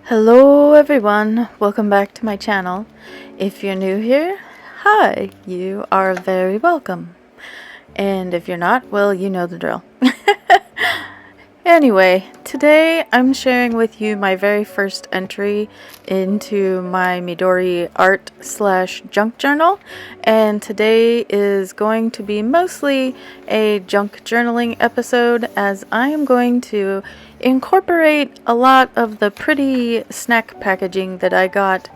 Hello everyone, welcome back to my channel. If you're new here, hi, you are very welcome. And if you're not, well, you know the drill. Anyway, today I'm sharing with you my very first entry into my Midori art/junk journal, and today is going to be mostly a junk journaling episode, as I am going to incorporate a lot of the pretty snack packaging that I got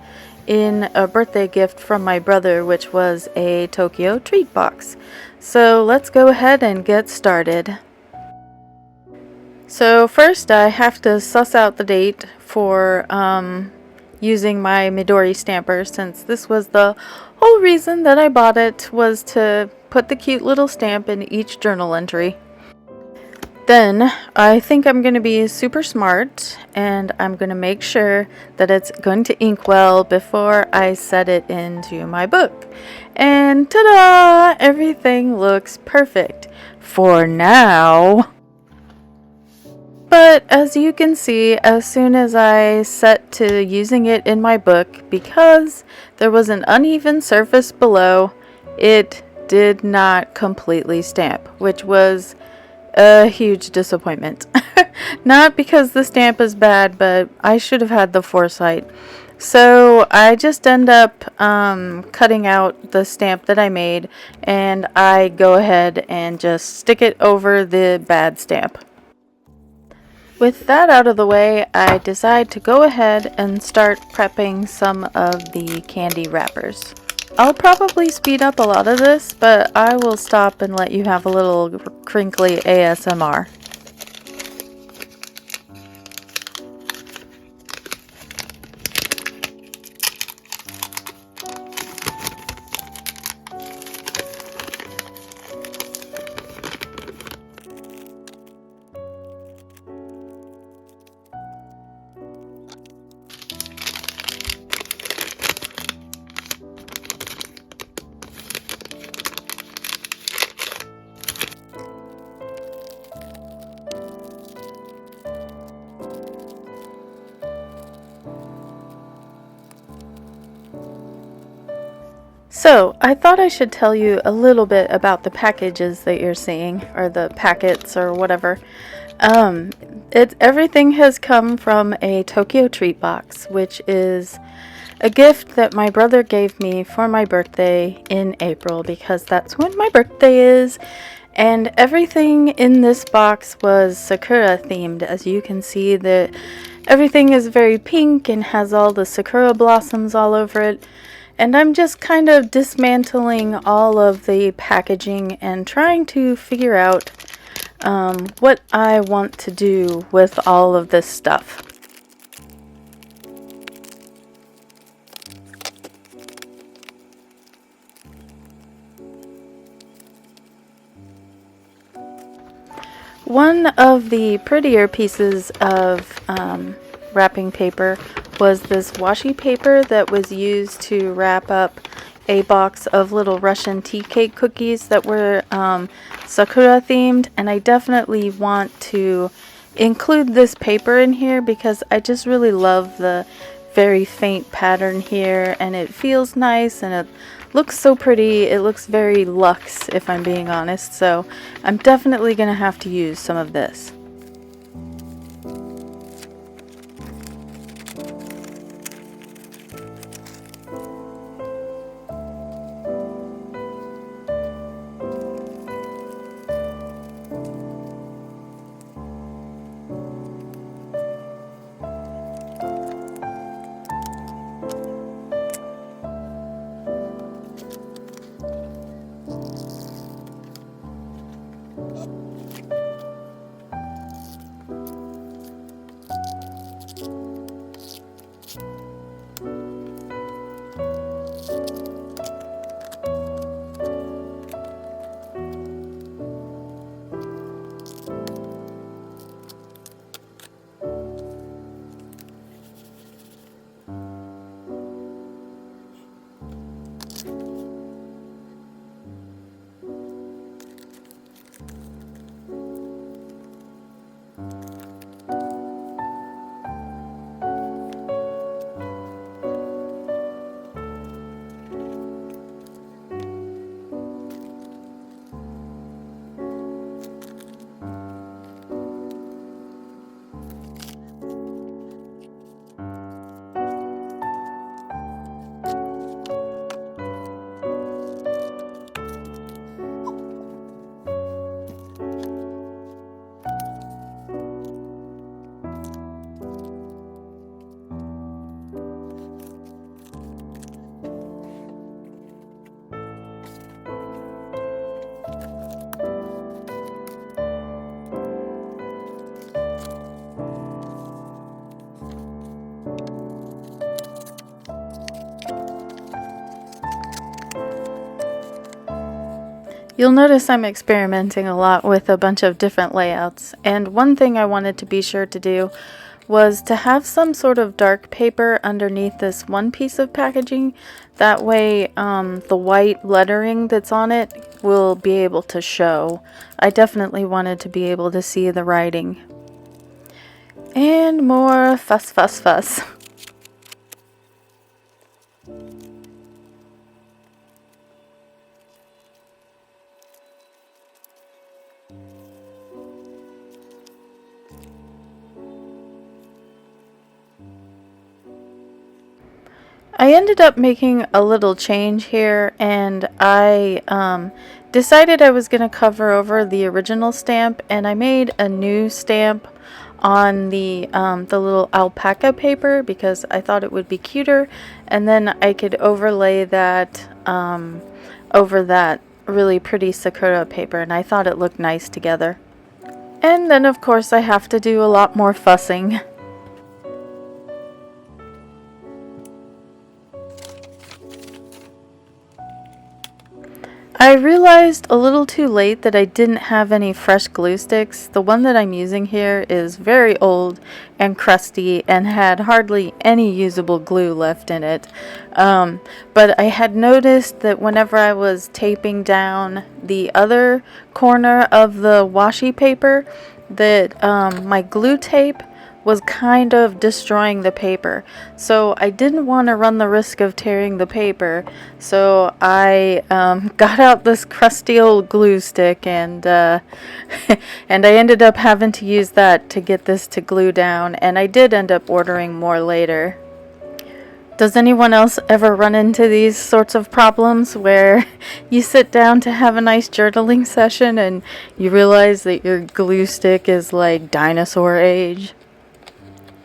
in a birthday gift from my brother, which was a Tokyo treat box. So let's go ahead and get started. So first I have to suss out the date for using my Midori stamper, since this was the whole reason that I bought it, was to put the cute little stamp in each journal entry. Then I think I'm going to be super smart, and I'm going to make sure that it's going to ink well before I set it into my book. And ta-da! Everything looks perfect for now. But as you can see, as soon as I set to using it in my book, because there was an uneven surface below, it did not completely stamp, which was a huge disappointment. Not because the stamp is bad, but I should have had the foresight. So I just end up cutting out the stamp that I made, and I go ahead and just stick it over the bad stamp. With that out of the way, I decide to go ahead and start prepping some of the candy wrappers. I'll probably speed up a lot of this, but I will stop and let you have a little crinkly ASMR. So, I thought I should tell you a little bit about the packages that you're seeing, or the packets, or whatever. Everything has come from a Tokyo treat box, which is a gift that my brother gave me for my birthday in April, because that's when my birthday is. And everything in this box was Sakura themed. As you can see, that everything is very pink and has all the Sakura blossoms all over it. And I'm just kind of dismantling all of the packaging and trying to figure out what I want to do with all of this stuff. One of the prettier pieces of wrapping paper was this washi paper that was used to wrap up a box of little Russian tea cake cookies that were Sakura themed, and I definitely want to include this paper in here because I just really love the very faint pattern here, and it feels nice and it looks so pretty. It looks very luxe, if I'm being honest, so I'm definitely gonna have to use some of this. You'll notice I'm experimenting a lot with a bunch of different layouts, and one thing I wanted to be sure to do was to have some sort of dark paper underneath this one piece of packaging. That way the white lettering that's on it will be able to show. I definitely wanted to be able to see the writing. And more fuss, fuss, fuss. I ended up making a little change here, and I decided I was going to cover over the original stamp, and I made a new stamp on the little alpaca paper because I thought it would be cuter, and then I could overlay that over that really pretty sakura paper, and I thought it looked nice together. And then of course I have to do a lot more fussing. I realized a little too late that I didn't have any fresh glue sticks. The one that I'm using here is very old and crusty and had hardly any usable glue left in it. But I had noticed that whenever I was taping down the other corner of the washi paper, that my glue tape was kind of destroying the paper, so I didn't want to run the risk of tearing the paper, so I got out this crusty old glue stick, and and I ended up having to use that to get this to glue down, and I did end up ordering more later. Does anyone else ever run into these sorts of problems where you sit down to have a nice journaling session and you realize that your glue stick is like dinosaur age?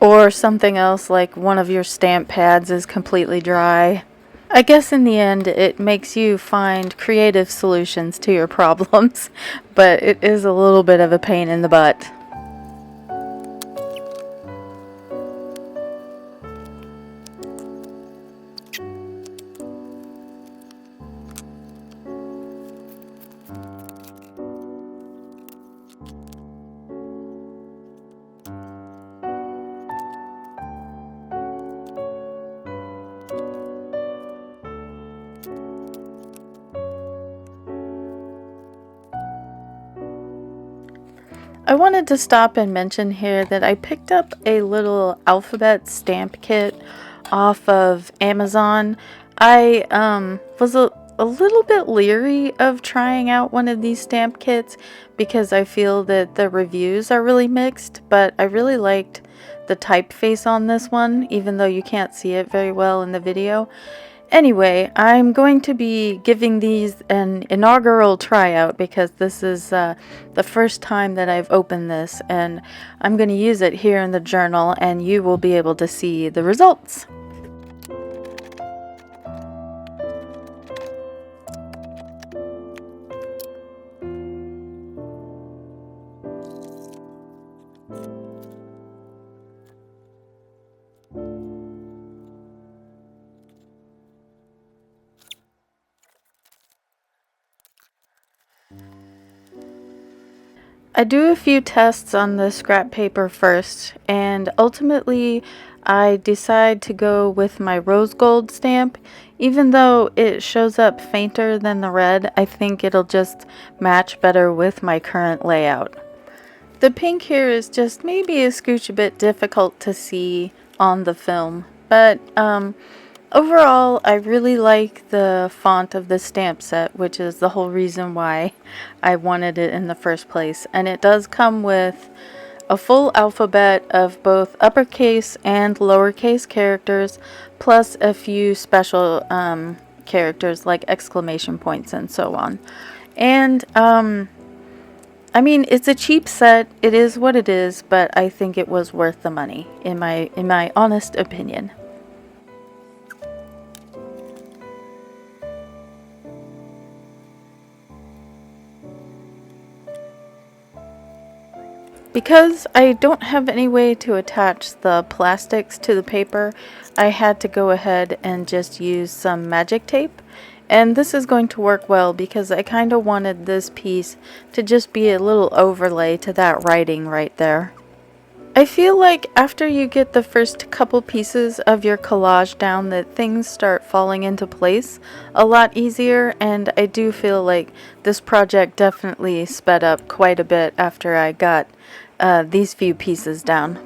Or something else, like one of your stamp pads is completely dry. I guess in the end it makes you find creative solutions to your problems, but it is a little bit of a pain in the butt. I wanted to stop and mention here that I picked up a little alphabet stamp kit off of Amazon. I was a little bit leery of trying out one of these stamp kits because I feel that the reviews are really mixed, but I really liked the typeface on this one, even though you can't see it very well in the video. Anyway, I'm going to be giving these an inaugural tryout because this is the first time that I've opened this, and I'm going to use it here in the journal, and you will be able to see the results. I do a few tests on the scrap paper first, and ultimately I decide to go with my rose gold stamp. Even though it shows up fainter than the red, I think it'll just match better with my current layout. The pink here is just maybe a scooch a bit difficult to see on the film, but overall, I really like the font of the stamp set, which is the whole reason why I wanted it in the first place. And it does come with a full alphabet of both uppercase and lowercase characters, plus a few special characters like exclamation points and so on. And I mean, it's a cheap set. It is what it is, but I think it was worth the money, in my honest opinion. Because I don't have any way to attach the plastics to the paper, I had to go ahead and just use some magic tape. And this is going to work well because I kind of wanted this piece to just be a little overlay to that writing right there. I feel like after you get the first couple pieces of your collage down that things start falling into place a lot easier, and I do feel like this project definitely sped up quite a bit after I got these few pieces down.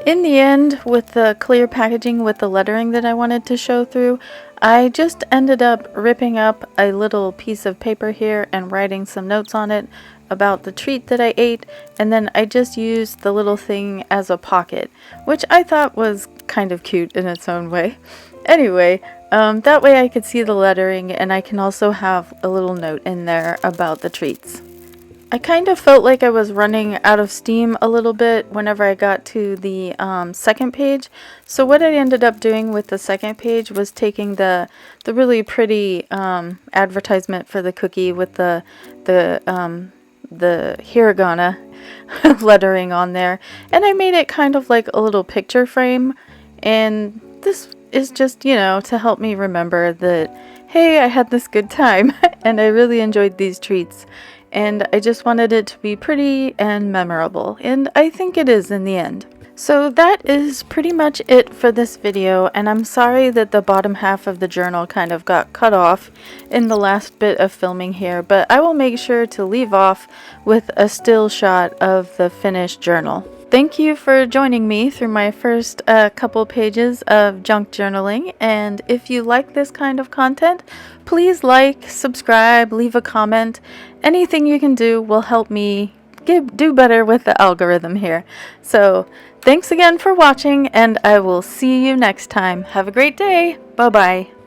In the end, with the clear packaging with the lettering that I wanted to show through, I just ended up ripping up a little piece of paper here and writing some notes on it about the treat that I ate, and then I just used the little thing as a pocket, which I thought was kind of cute in its own way. Anyway, that way I could see the lettering, and I can also have a little note in there about the treats. I kind of felt like I was running out of steam a little bit whenever I got to the second page. So what I ended up doing with the second page was taking the really pretty advertisement for the cookie with the hiragana lettering on there, and I made it kind of like a little picture frame. And this is just, you know, to help me remember that, hey, I had this good time and I really enjoyed these treats. And I just wanted it to be pretty and memorable, and I think it is in the end. So that is pretty much it for this video, and I'm sorry that the bottom half of the journal kind of got cut off in the last bit of filming here, but I will make sure to leave off with a still shot of the finished journal. Thank you for joining me through my first couple pages of junk journaling, and if you like this kind of content, please like, subscribe, leave a comment. Anything you can do will help me do better with the algorithm here. So thanks again for watching, and I will see you next time. Have a great day. Bye-bye.